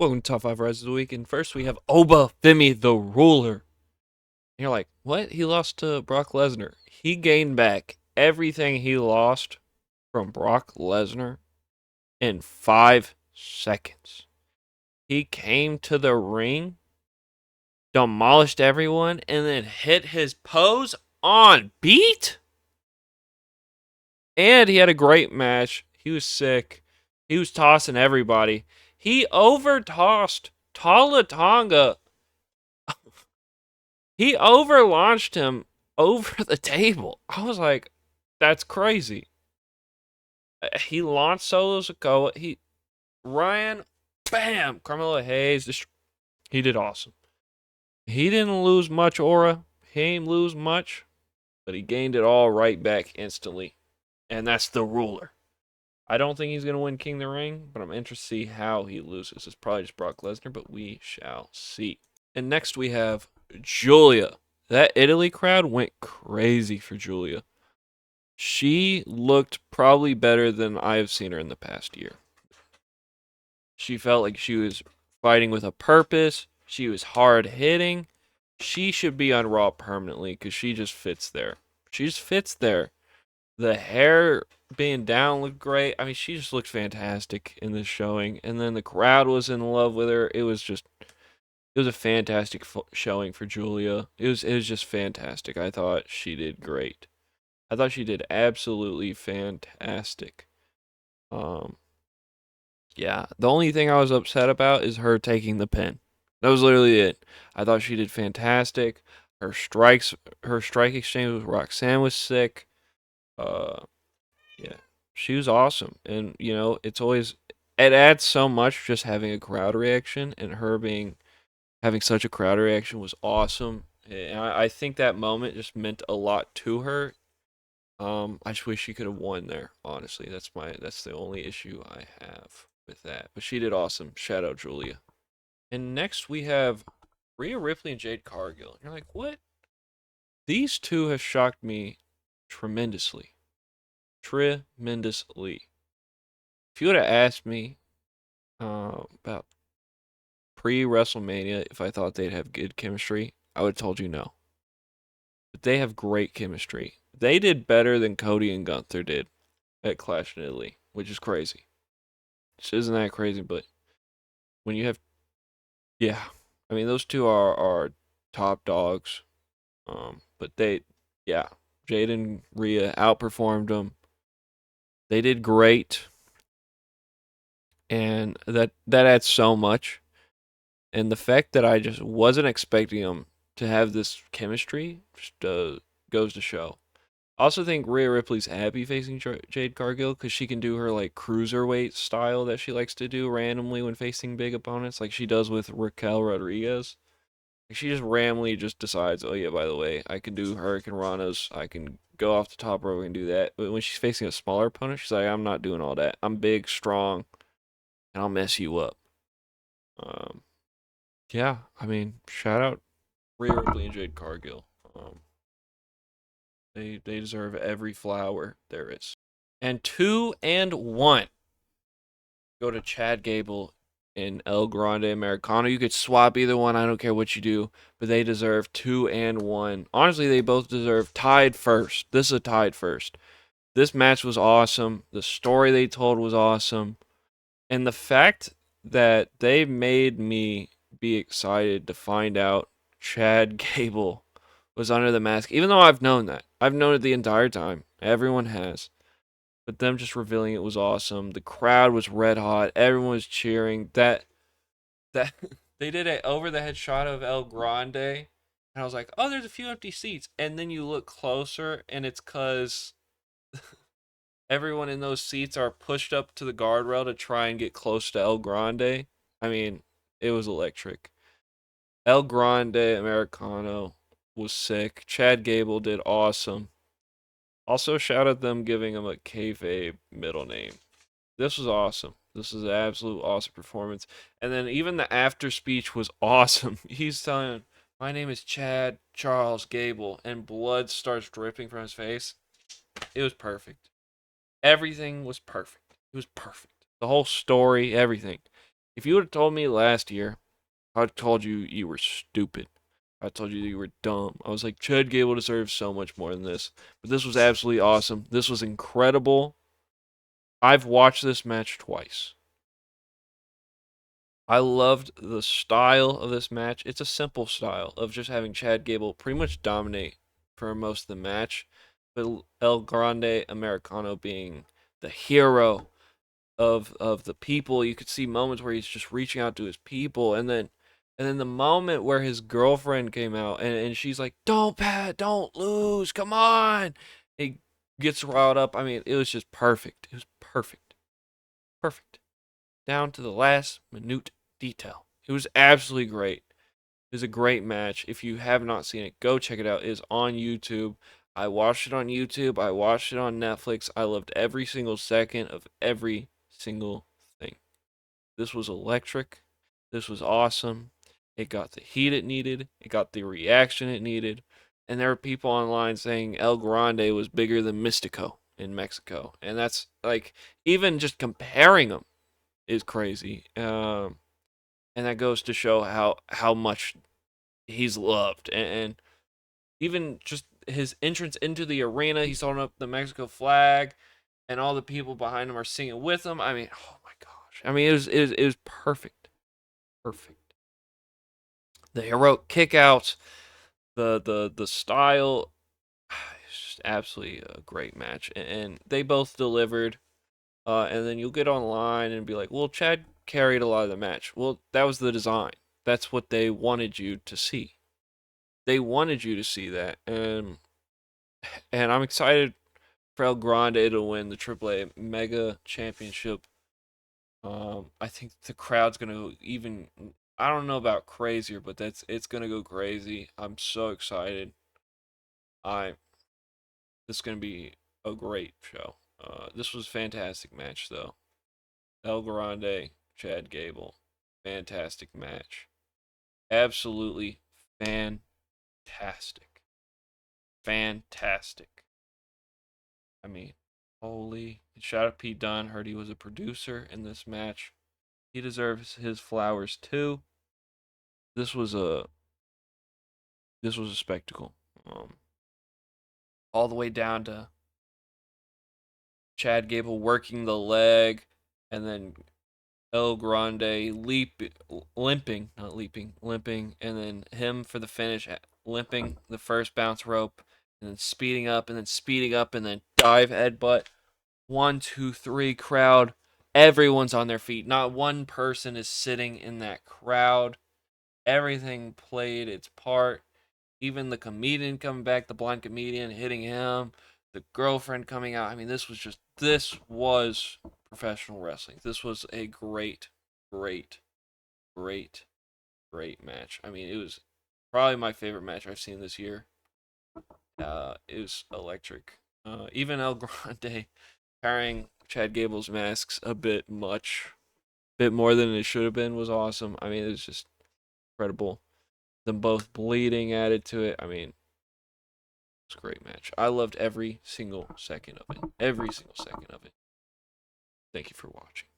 Welcome to Top 5 Rises of the Week. And first we have Oba Femi, the ruler. And you're like, what? He lost to Brock Lesnar. He gained back everything he lost from Brock Lesnar in 5 seconds. He came to the ring, demolished everyone, and then hit his pose on beat. And he had a great match. He was sick. He was tossing everybody. He overtossed Tala Tonga. He overlaunched him over the table. I was like, that's crazy. He launched Solo Sikoa. He ran, bam, Carmelo Hayes. He did awesome. He didn't lose much aura. He ain't lose much, but he gained it all right back instantly. And that's the ruler. I don't think he's going to win King of the Ring, but I'm interested to see how he loses. It's probably just Brock Lesnar, but we shall see. And next we have Julia. That Italy crowd went crazy for Julia. She looked probably better than I have seen her in the past year. She felt like she was fighting with a purpose. She was hard hitting. She should be on Raw permanently because she just fits there. She just fits there. The hair being down looked great. I mean, she just looked fantastic in this showing. And then the crowd was in love with her. It was a fantastic showing for Julia. It was just fantastic. I thought she did great. I thought she did absolutely fantastic. Um, yeah, the only thing I was upset about is her taking the pin. That was literally it. I thought she did fantastic. Her strike exchange with Roxanne was sick. Uh, yeah, she was awesome, and it adds so much just having a crowd reaction, and her being having such a crowd reaction was awesome. And I think that moment just meant a lot to her. I just wish she could have won there. Honestly, that's the only issue I have with that. But she did awesome. Shout out Julia. And next we have Rhea Ripley and Jade Cargill. And you're like, what? These two have shocked me tremendously. Tremendously. If you would have asked me about pre WrestleMania if I thought they'd have good chemistry, I would have told you no. But they have great chemistry. They did better than Cody and Gunther did at Clash in Italy, which is crazy. This isn't that crazy, but when you have, yeah, I mean those two are top dogs. But yeah, Jade and Rhea outperformed them. They did great, and that adds so much. And the fact that I just wasn't expecting them to have this chemistry just goes to show. I also think Rhea Ripley's happy facing Jade Cargill because she can do her like cruiserweight style that she likes to do randomly when facing big opponents, like she does with Raquel Rodriguez. Like she just randomly just decides, oh yeah, by the way, I can do Hurricane Ranas, I can go off the top rope and do that. But when she's facing a smaller opponent, she's like, I'm not doing all that. I'm big, strong, and I'll mess you up. Um, yeah, I mean, shout out Rhea Ripley and Jade Cargill. Um, they deserve every flower there is. And 2-1 go to Chad Gable and El Grande Americano. You could swap either one. I don't care what you do, but they deserve 2-1. Honestly, they both deserve tied first. This is a tied first. This match was awesome. The story they told was awesome. And the fact that they made me be excited to find out Chad Gable was under the mask, even though I've known that. I've known it the entire time. Everyone has. But them just revealing it was awesome. The crowd was red hot. Everyone was cheering. That they did an over the head shot of El Grande, and I was like, oh, there's a few empty seats. And then you look closer, and it's because everyone in those seats are pushed up to the guardrail to try and get close to El Grande. I mean, it was electric. El Grande Americano was sick. Chad Gable did awesome. Also, shout out them giving him a kayfabe middle name. This was awesome. This was an absolute awesome performance. And then even the after speech was awesome. He's telling, my name is Chad Charles Gable, and blood starts dripping from his face. It was perfect. Everything was perfect. It was perfect. The whole story, everything. If you would have told me last year, I'd told you you were stupid. I told you you were dumb. I was like, Chad Gable deserves so much more than this. But this was absolutely awesome. This was incredible. I've watched this match twice. I loved the style of this match. It's a simple style of just having Chad Gable pretty much dominate for most of the match, but El Grande Americano being the hero of the people. You could see moments where he's just reaching out to his people, and then the moment where his girlfriend came out and she's like, "Don't Pat, don't lose, come on!" He gets riled up. I mean, it was just perfect. It was perfect, perfect, down to the last minute detail. It was absolutely great. It was a great match. If you have not seen it, go check it out. It is on YouTube. I watched it on YouTube. I watched it on Netflix. I loved every single second of every single thing. This was electric. This was awesome. It got the heat it needed. It got the reaction it needed. And there were people online saying El Grande was bigger than Mystico in Mexico. And that's like, even just comparing them is crazy. And that goes to show how much he's loved. And even just his entrance into the arena, he's holding up the Mexico flag, and all the people behind him are singing with him. I mean, oh my gosh! I mean, it was perfect, perfect. The heroic kickouts, the style, it's just absolutely a great match, and they both delivered. And then you'll get online and be like, well, Chad carried a lot of the match. Well, that was the design. That's what they wanted you to see. They wanted you to see that, and I'm excited for El Grande to win the AAA Mega Championship. I think the crowd's gonna go even. I don't know about crazier, but it's gonna go crazy. I'm so excited. I This is gonna be a great show. This was a fantastic match though. El Grande, Chad Gable, fantastic match. Absolutely fantastic, fantastic. I mean, holy! Shout out Pete Dunne. Heard he was a producer in this match. He deserves his flowers too. This was a this was a spectacle. All the way down to Chad Gable working the leg, and then El Grande limping, not leaping, limping, and then him for the finish, limping the first bounce rope, and then speeding up, and then speeding up, and then dive headbutt. 1, 2, 3 crowd. Everyone's on their feet. Not one person is sitting in that crowd. Everything played its part. Even the comedian coming back, the blind comedian hitting him, the girlfriend coming out. I mean, this was professional wrestling. This was a great, great, great, great match. I mean, it was probably my favorite match I've seen this year. It was electric. Even El Grande carrying Chad Gable's masks a bit more than it should have been was awesome. I mean, it was just incredible. Them both bleeding added to it. I mean, it's a great match. I loved every single second of it. Every single second of it. Thank you for watching.